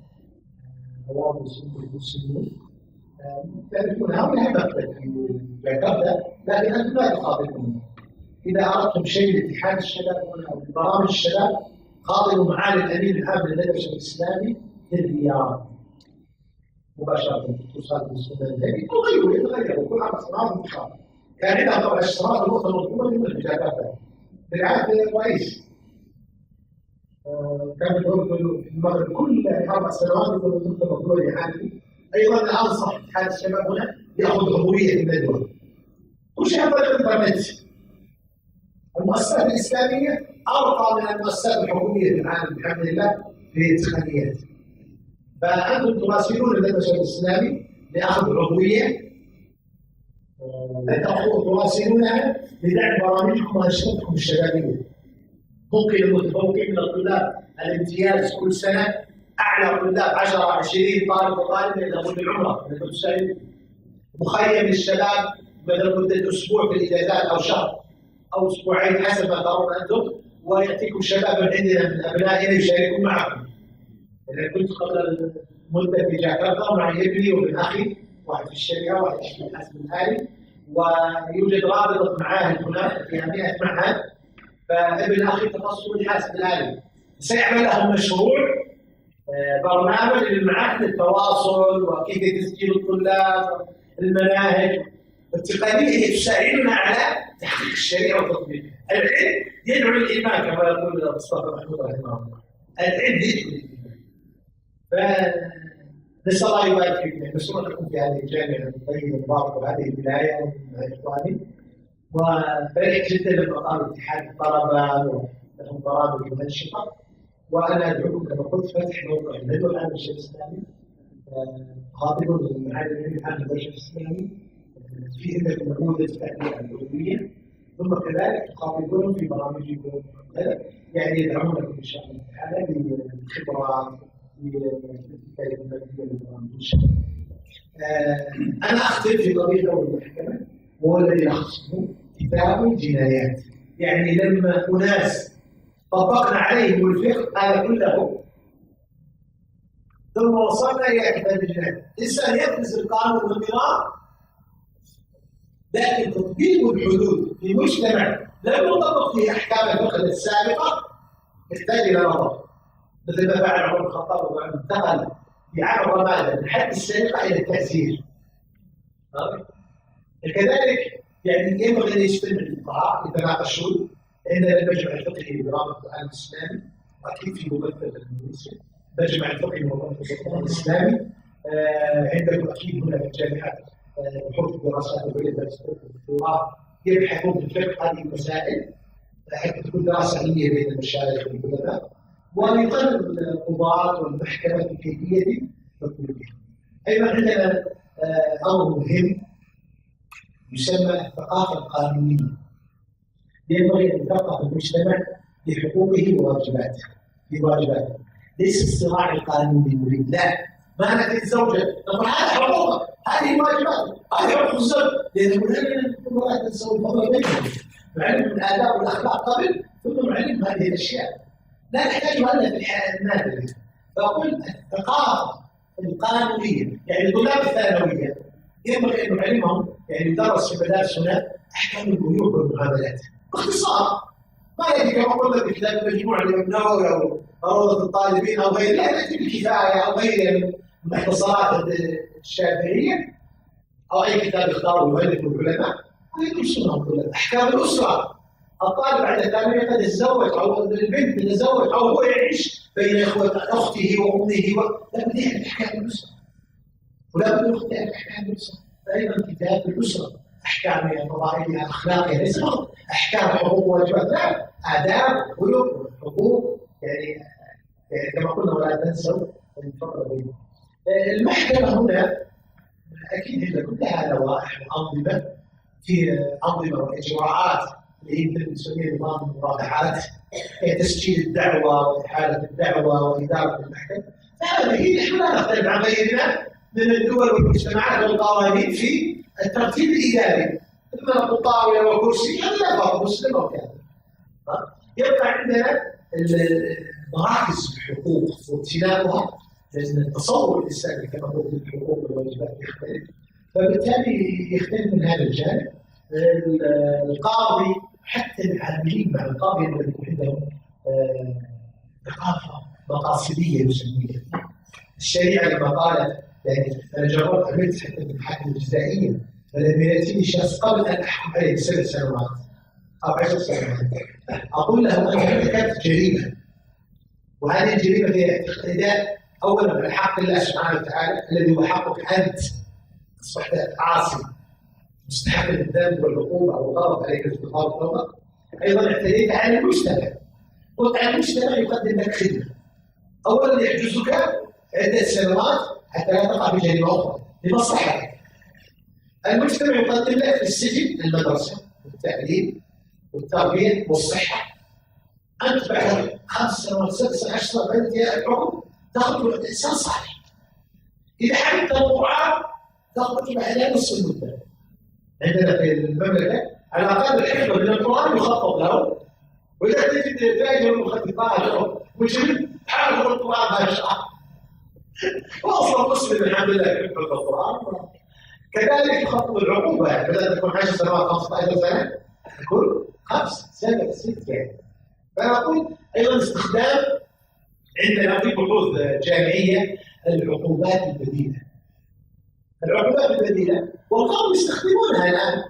رواد السنه المسلمين تعرفونها ولها مكتب في جاكرتا، لكن انتم لا تخاطبون. اذا اردتم شيء لاتحاد الشباب او برامج الشباب خاطبوا معالي الامين العام للندوه الاسلامي في الرياض مباشرة اتصال بالسودان الثاني يتغيروا كل 4 سنوات انتخاب. كان عندها طبعا السنوات الأخرى المطلوبة من الجاكرتا بالعادة الرئيس كان يقول في المغرب كل 4 سنوات يقول الدكتور مقبول يعاني. أيضا أنصح اتحاد الشباب هنا يأخذ عضوية الندوة. كل شيء عن طريق الإنترنت. المؤسسات الإسلامية أرقى من المؤسسات الحكومية في العالم بحمد الله في التقنيات. فأنتم تراسلون الندوة الإسلامي لأخذ عضوية، تراسلونها لدعم برامجكم وأنشطتكم الشبابية. ممكن المتفوقين من الطلاب الامتياز كل سنة أعلى طلاب 10 20 طالب وطالبة يذهبون للعمرة من السعودية. مخيم للشباب بدل مدة أسبوع في الإجازات أو شهر أو أسبوعين حسب ما ترون أنتم ويأتيكم شباب عندنا من أبنائنا يشاركون معكم. أنا كنت قبل مدة في جاكرتا مع ابني وابن أخي، واحد في الشركة واحد في الحاسب الآلي، ويوجد رابطة معاهد هناك فيها 100 معهد، فابن أخي تخصصه الحاسب الآلي، سيعمل لهم مشروع برنامج للمعاهد للتواصل وكيف تسجيل الطلاب، المناهج التقنية تساعدنا على تحقيق الشريعة وتطبيقها. العلم يدعو الإيمان كما يقول مصطفى محمود رحمه الله، العلم يدعو الإيمان. فنسأل الله يبارك فيكم، مسرور لكم في هذه الجامعة الطيبة المباركة وهذه الولاية مع إخواني، وفرح جدا لما قام اتحاد الطلبة ولهم برامج وأنشطة، وأنا أدعوكم كما قلت فتح موقع الندوة العام للشيخ الإسلامي، خاطبوا المعالي العلمي العام للشيخ الإسلامي، في عندكم نموذج التعليم العلوية، ثم كذلك تخاطبون في برامجكم يعني يدعمونكم ان شاء الله تعالى بالخبرات في البرامج. انا اختلف في قضيه دور المحكمه، وهو الذي يخصه كتاب الجنايات. يعني لما اناس طبقنا عليهم الفقه هذا كله ثم وصلنا الى كتاب الجنايات، الانسان يدرس القانون والنظام، لكن تطبيق الحدود في مجتمع لم يطبق فيه احكام الفقه السابقه يحتاج الى نظر، مثل ما فعل عمر بن الخطاب وانه انتقل في عام رمضان من حد السرقه الى التعزير. كذلك يعني ينبغي ان يجتمع الفقهاء يتناقشون عندنا المجمع الفقهي برابطه العالم الاسلامي، واكيد في ممثل المجلس المجمع الفقهي وممثل الوطن الاسلامي، عندكم اكيد هنا في الجامعات بحوث الدراسات العليا والدكتوراه يبحثون في فقه هذه المسائل حتى تكون دراسه علميه بين المشايخ والعلماء، ويقرر القضاة والمحكمه في كيفيه تطبيقها. ايضا عندنا امر مهم يسمى الثقافه القانونيه. ينبغي ان يثقف المجتمع بحقوقه وواجباته، ليس الصراع القانوني المريد، لا، ما انا الزوجه طبعا هذا حقوقها، هذه واجبات، هذه حقوق الزوج، لانه من كل واحد يسوي الفضل بينهم، معلم الاداب والاخلاق قبل ثم معلم هذه الاشياء لا نحتاجها الا في الحياه النادره. فاقول الثقافه القانونيه، يعني طلاب الثانويه ينبغي ان نعلمهم، يعني يدرس في مدارسنا احكام البيوع والمعاملات باختصار، ما يجي كما قلنا في كتاب مجموع الامام النووي او روضه الطالبين او غيره، لا ياتي بالكفايه او غيره من المختصرات الشافعيه او اي كتاب يختاره المؤلف والعلماء ويدرسونهم كلها. احكام الاسره، الطالب بعد الثانويه قد يتزوج او البنت تتزوج او هو يعيش بين اخته وامه لا بد يعرف احكام الاسره، ولا بد يعرف احكام الاسره. فايضا كتاب الاسره احكامها فضائلها اخلاقها، ليس فقط احكام حقوق وواجبات، لا، آداب وخلق حقوق، يعني كما قلنا ولا تنسوا الفرق بينهم. المحكمه هنا اكيد هي كلها لوائح وانظمه، في انظمه واجراءات اللي يمكن نسميها نظام المراجعات، تسجيل الدعوه واحاله الدعوه واداره المحكمه. فهذه هي نحن لا نختلف عن غيرنا من الدول والمجتمعات والقوانين في الترتيب الاداري، اما نقول طاوله وكرسي هذا لا فرق مسلم وكذا. يبقى عندنا مراكز الحقوق وامتلاكها، لان التصور الانساني كما قلت الحقوق والواجبات يختلف، فبالتالي يختلف من هذا الجانب. القاضي حتى العاملين مع القاضي الذي يكون عندهم ثقافه مقاصديه يسميها. الشريعه لما قالت، يعني انا جربت عملت حتى في المحاكم الجزائيه، فلما ياتيني شخص قبل ان احكم عليه ب7 سنوات او 10 سنوات اقول له انت ارتكبت جريمه، وهذه الجريمه هي اعتداء اولا على حق الله سبحانه وتعالى الذي هو حقك انت، اصبحت عاصي مستحق الذنب والعقوبه والغضب عليك استغفار التوبه. ايضا اعتديت على المجتمع، قلت على المجتمع يقدم لك خدمه، اولا يحجزك عده سنوات حتى لا تقع في جريمه اخرى لمصلحتك. المجتمع يقدم لك في السجن المدرسه والتعليم والتربيه والصحه. انت بعد 5 سنوات 6 سنوات 10 سنوات بعد انتهاء الحكم تخرج انسان صالح. اذا حملت القران تخرج بعد نصف المده. عندنا في المملكه على الاقل الحفظ من القران يخطط له وإذا تجد تاجر مخدرات مجرم حافظ القرآن ما شاء وأصلا مسلم الحمد لله يحب القرآن. كذلك خط العقوبة بدل تكون 10 سنوات 15 سنة تكون 5 7 6 يعني. فأنا أقول أيضا استخدام عندنا في بحوث جامعية العقوبات البديلة. العقوبات البديلة والقوم يستخدمونها الآن.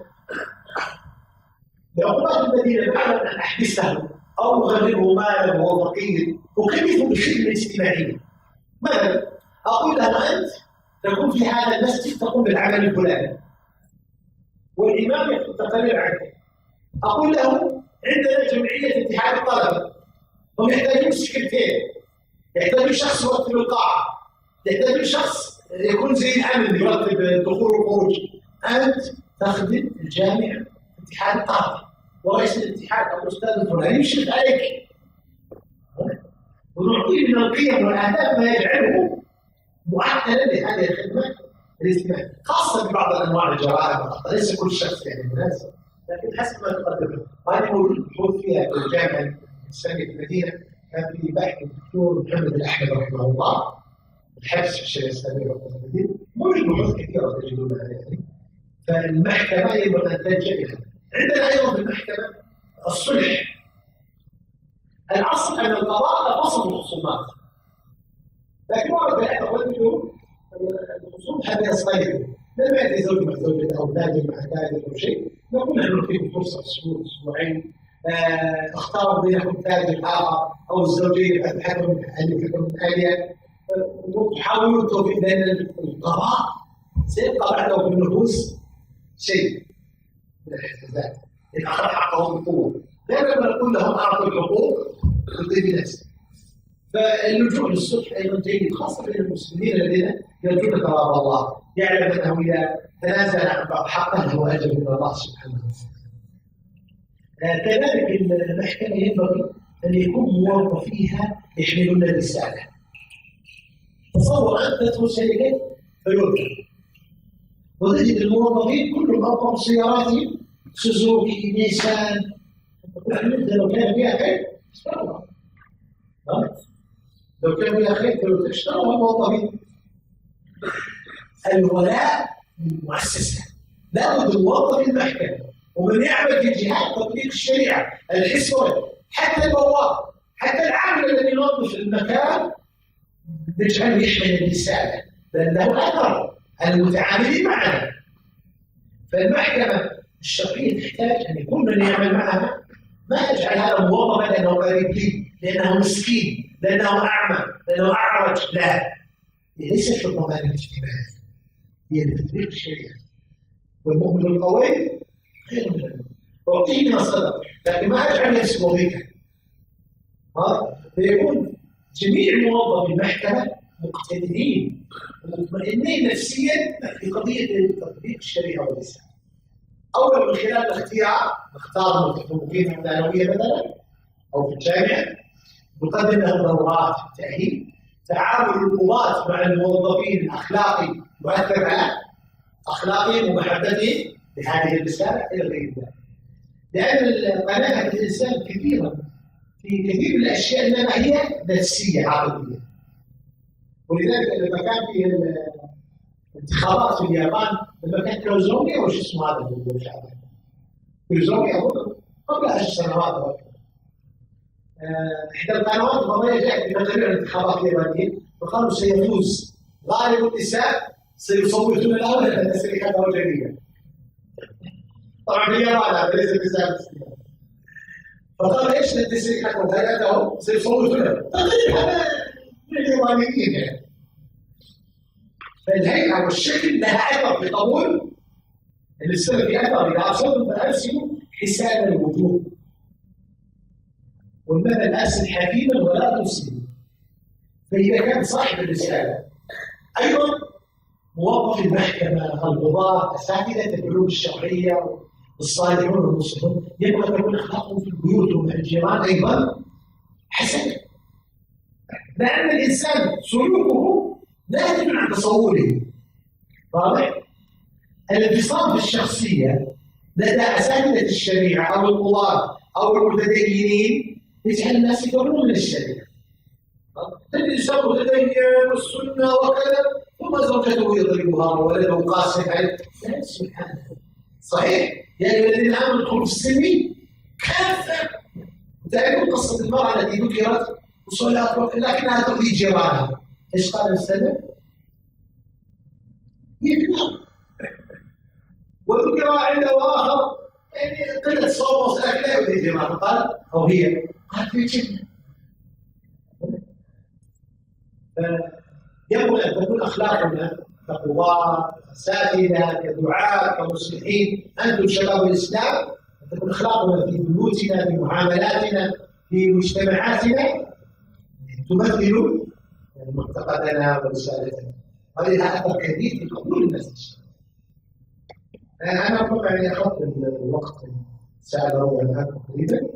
العقوبات البديلة بعد أن أحبسه أو أغربه مالا وهو فقير أكلفه بخدمة اجتماعية. مثلا أقول له أنت تكون في هذا المسجد تقوم بالعمل الفلاني والإمام يكتب تقرير عنك. أقول له عندنا جمعية اتحاد الطلبة هم يحتاجون سكرتير، يحتاجون شخص يرتب القاعة، يحتاجون شخص يكون زي الأمن يرتب الدخول والخروج. أنت تخدم الجامعة اتحاد الطلبة ورئيس الاتحاد أو الأستاذ الفلاني يشرف عليك ونعطيه من القيم والآداب ما يجعله مؤهلا لهذه الخدمة الاجتماعية، خاصة ببعض أنواع الجرائم والأخطاء. ليس كل شخص يعني مناسب لكن حسب ما تقدم. هذه موجود بحوث فيها في الجامعة الإسلامية في المدينة. كان في بحث الدكتور محمد الأحمد رحمه الله الحبس في الشريعة الإسلامية في المدينة. موجود بحوث كثيرة تجدونها يعني. فالمحكمة ينبغي أن تلجأ إليها. عندنا أيضا في المحكمة الصلح. الأصل أن القضاء فصل الخصومات، لكن ورد في الأحوال اليوم الخصوم حتى يصطير لما يأتي زوج مع زوجته أو تاجر مع تاجر أو شيء نقول نحن نعطيكم فرصة أسبوع أسبوعين اختاروا بينكم تاجر آخر أو الزوجين بعد حكم من آلية وتحاولوا التوفيق بين القضاء سيبقى بعده في النفوس شيء من الاحتزاز إن أخذ حقه بقوة. غير لما نقول لهم أعطوا الحقوق تطيب نفسك. فاللجوء للصلح أيضا جيد خاصة بين المسلمين الذين يرجون ثواب الله، يعلم أنه إذا تنازل عن بعض حقه له أجر من الله سبحانه وتعالى. كذلك المحكمة ينبغي أن يكون موظفيها يحملون الرسالة. تصور أنت تدخل شركة تويوتا وتجد الموظفين كلهم أوقفوا سياراتهم سوزوكي نيسان. لو كان فيها خير اشتغلوا، لو كان فيها خير كانوا اشتغلوا الموظفين. الولاء للمؤسسة لابد الموظف في المحكمة ومن يعمل في جهات تطبيق الشريعة الحسوة حتى البواب حتى العامل الذي ينظف المكان نجعله يحمل الرسالة لأن له أثر على المتعاملين معنا. فالمحكمة الشرعية تحتاج أن يكون من يعمل معها ما يجعل هذا موظفا لأنه قريب لي لأنه مسكين لأنه أعمى لأنه أعرج. لا، هي ليست في الضمان الاجتماعي، هي لتطبيق الشريعة. والمؤمن القوي خير من المؤمن أعطيه من الصدق لكن ما أجعل نفسه وظيفة. فيكون جميع موظفي المحكمة مقتدرين ومطمئنين نفسيا في قضية تطبيق الشريعة والإسلام. أولا من خلال الاختيار نختار المتفوقين في الثانوية مثلا أو في الجامعة نقدم لهم دورات تأهيل. تعامل القضاة مع الموظفين الأخلاقي يؤثر على أخلاقهم ومحبتهم لهذه الرسالة إلى غير ذلك. لأن قناعة الإنسان كثيرا في كثير من الأشياء إنما هي نفسية عقلية. ولذلك لما كان في الانتخابات في اليابان لما كان كيوزومي وش اسمه هذا اللي شعبه كيوزومي قبل 10 سنوات أكثر. إحدى القنوات الفضائية جاءت بتقرير الانتخابات اليابانية وقالوا سيفوز غالب النساء سيصوتون له لأن تسريحاته وجميلة. طبعا في اليابان هذا ليس النساء مسلمين. فقال ايش التسريحات وهيئته سيصوتون له تقرير هذا من اليابانيين يعني. فالهيئة والشكل لها أثر في قبول السبب في أثر إذا أصبتم فأرسلوا حساب الوجوه والمدى أرسل حكيما ولا ترسلوا. فإذا كان صاحب الرسالة أيضا موظف المحكمة القضاة أساتذة العلوم الشرعية الصالحون والمصلحون يبقى تكون أخلاقهم في البيوت ومع الجيران أيضا حسنة. لأن الإنسان سلوكه ناتج عن تصوره. واضح؟ الانفصام في الشخصية لدى أساتذة الشريعة أو القضاة أو المتدينين يجعل الناس يفرون من الشريعة. الإنسان متدين والسنة وكذا ثم زوجته يضربها وولده قاسي عليه. لا سبحانه. صحيح؟ يا أيها الذين آمنوا ادخلوا في السلم كافة. تعرفون قصة المرأة التي ذكرت وصلت لكنها تؤذي جيرانها. ايش قال السلم؟ يكفر. وذكر عنده آخر يعني قلة صوم لكن لا يؤذي جيرانه. قال أو هي قال في الجنة. ينبغي أن تكون أخلاقنا كقضاة كأساتذة كدعاة كمصلحين أنتم شباب الإسلام أن تكون أخلاقنا في بيوتنا في معاملاتنا في مجتمعاتنا تمثل معتقدنا ورسالتنا. هذا لها أثر كبير في قبول الناس. أنا طبعا يعني أخذت الوقت ساعة وربع معكم تقريبا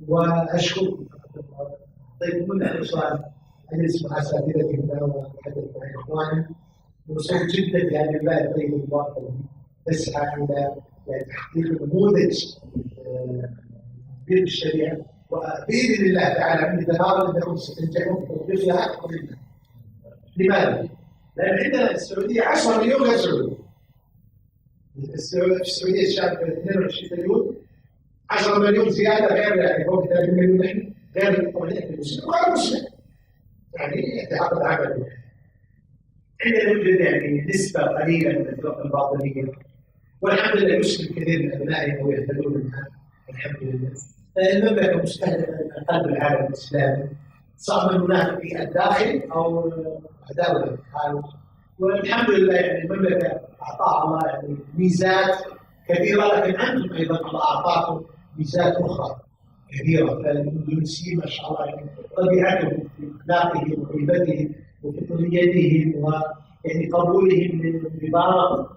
وأشكركم. طيب كنا سؤال أجلس مع أساتذتي هنا وأتحدث مع إخواني ومبسوط جدا يعني الله يطيب الباطل نسعى إلى تحقيق نموذج في الشريعة وبإذن الله تعالى عندي تفاؤل أنكم ستنجحون في تطبيقها أكثر منا. لماذا؟ لأن عندنا في السعودية 10 مليون غير سعودي. في السعودية الشعب 22 مليون 10 مليون زيادة غير يعني فوق 30 مليون نحن غير طبعا المسلم وغير المسلم. يعني يتعاقد عمل عندنا يوجد يعني نسبة قليلة من الفرق الباطنية والحمد لله يسلم كثير من أبنائنا ويهتدون منها الحمد لله. المملكة مستهدفة من قلب العالم الإسلامي سواء من هناك في الداخل أو دولة الخارج والحمد لله يعني المملكة أعطاها الله يعني ميزات كبيرة لكن أنتم أيضا الله أعطاكم ميزات أخرى كبيرة. فالإندونيسيين ما شاء الله يعني طبيعتهم في أخلاقهم وهيبتهم وفطريتهم ويعني قبولهم للانضباط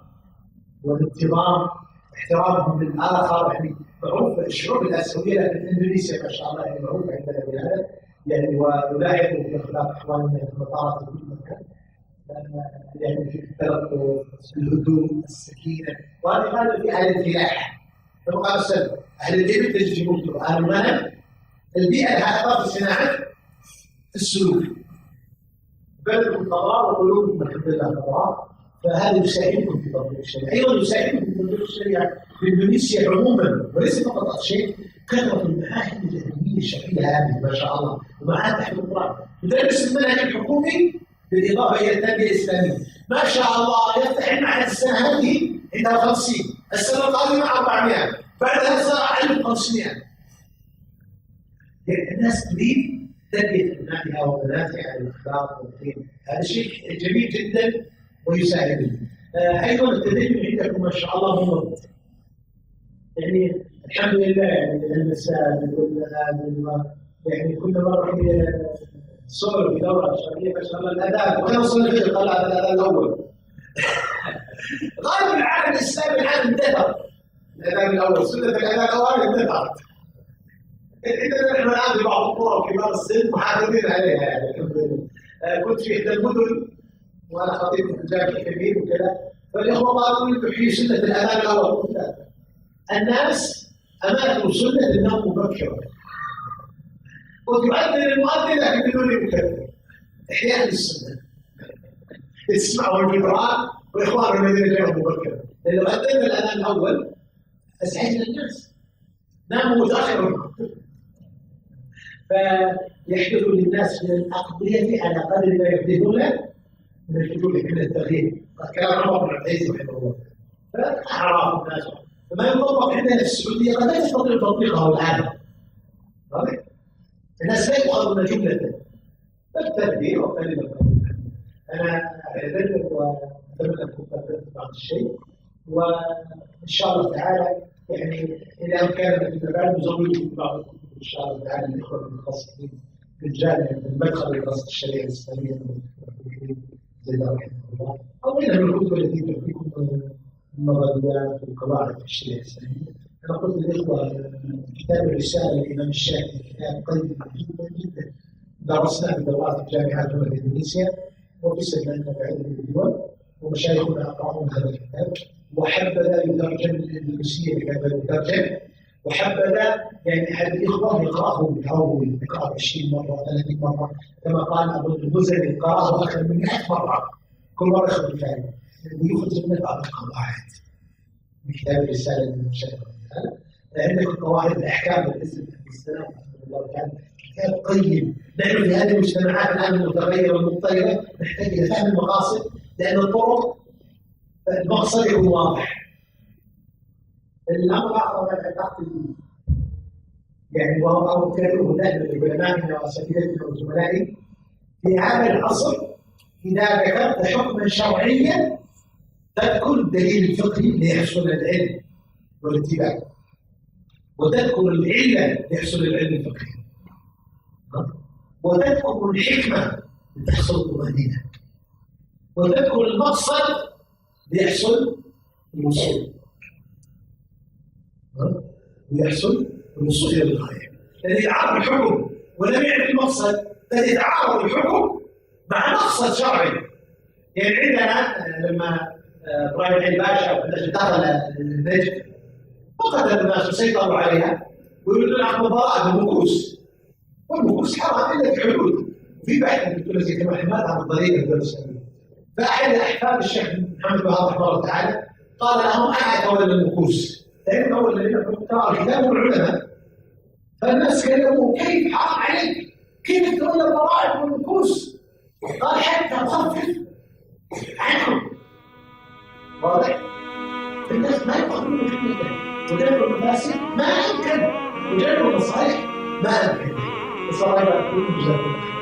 والانتظام احترامهم للآخر يعني معروف الشعوب الآسيوية لكن إندونيسيا ما شاء الله يعني معروف عندنا بهذا يعني ونلاحظ في أخلاق إخواننا في المطارات في كل مكان يعني في التلطف الهدوء السكينة وهذا في أهل الفلاحة. كما قال السلف أهل الإبل تجدون القرآن المنهج البيئة لها أثر في صناعة السلوك بلدكم قرار وقلوبكم الحمد لله قرار. فهذا يساعدكم في تطبيق الشريعة. أيضا يساعدكم في تطبيق الشريعة في إندونيسيا عموما وليس فقط الشيء كثرة المعاهد العلمية الشرعية هذه ما شاء الله ومعاهد تحفيظ القرآن تدرس المنهج الحكومي بالإضافة إلى التربية الإسلامية ما شاء الله. يفتح المعهد السنة هذه عندها 50 السنة القادمة 400 بعدها صار 1500. يعني الناس تريد تربية أبنائها وبناتها على الأخلاق والدين. هذا شيء جميل جدا ويساعدنا. أيضا التدين عندكم ما شاء الله منضبط. يعني الحمد لله يعني المساجد والآذان يعني كل مرة في صور في دورة شرعية ما شاء الله الأذان وأنا وصلنا الفجر قال هذا الأذان الأول. غالب العالم الإسلامي الآن انتهى. الأذان الأول سنة الأذان الأول انتهت. عندنا نحن الآن في بعض القرى وكبار السن محافظين عليها يعني الحمد لله. كنت في إحدى المدن وأنا خطيب في الجامع كبير وكذا فالإخوة قالوا لي تحيي سنة الأذان الأول. الناس أماتوا سنة النوم مبكرا وتؤذن المؤذن لكن بدون مكبر إحياء للسنة. تسمعوا القرآن وإخوانهم الذين جاءوا مبكرا لأنه أذن الأذان الأول أزعجنا الناس ناموا متأخرا. فيحدث للناس من الأقضية على قدر ما يحدثون من الحدود من التغيير. كلام عمر بن عبد العزيز رحمه الله. فأعراف الناس فما يطبق عندنا في السعودية قد لا تستطيع تطبيقه الآن. واضح؟ الناس لا يؤخذون جملة فالتدبير وكلمة. أنا أعتذر وأتمنى أن تكون بعض الشيء وإن شاء الله تعالى يعني إذا كان فيما بعد نزودكم بعض الكتب إن شاء الله تعالى الإخوة المتخصصين في الجامعة المدخل لدراسة الشريعة الإسلامية زي ده رحمه الله أو غيرها من الكتب التي تعطيكم النظريات والقواعد في الشريعة الإسلامية. أنا قلت للإخوة كتاب الرسالة للإمام الشافعي كتاب قيم جدا جدا درسناه في دورات الجامعات هنا في إندونيسيا وفي لنا في عدة الدول ومشايخنا أقرأون هذا الكتاب وحبذا يترجم للإندونيسية بهذا المترجم وحبذا يعني احد الاخوه يقراه بتهور، يقراه 20 مره 30 مره، كما قال ابو المزني قراه اكثر من 100 مره، كل مره ياخذ الفائده ويخرج منه بعض القواعد من كتاب الرساله المنشاه. عندك قواعد الاحكام بالاسم السلام رحمه الله تعالى، كتاب قيم. نحن في هذه المجتمعات الان المتغيره والمضطربه نحتاج الى فهم المقاصد، لان الطرق المقصد يكون واضح. الامر الاخر اعتقد يعني وهو كثير دائما لعلمائنا واساتذتنا وزملائي في هذا العصر، اذا ذكرت حكما شرعيا تذكر الدليل الفقهي ليحصل العلم والاتباع، وتذكر العله ليحصل العلم الفقهي، وتذكر الحكمه لتحصل الطمانينه، وتذكر المقصد ليحصل الوصول، ويحصل الوصول الى الغايه. الذي يتعارض الحكم ولم يعرف المقصد، الذي يتعارض الحكم مع مقصد شرعي. يعني عندنا لما ابراهيم علي باشا دخل النجد وقتل الناس وسيطروا عليها ويريدون اخذ الضرائب بالمكوس، والمكوس حرام الا في حدود، وفي بحث الدكتور زكي محمد عن الضريبه الدوليه. فاحد احفاد الشيخ محمد بهاء رحمه الله تعالى قال لهم انا اتولى المكوس، لان اول الذين قرأوا الكتاب والعلماء، فالناس كلموه كيف حرام عليك؟ كيف تتولى الضرائب والمكوس؟ قال حتى اخفف عنهم. واضح؟ الناس ما يفهمون الحكمه، وجلب المفاسد ما يمكن، وجلب المصالح ما يمكن. الصراحه يكون جزاكم الله.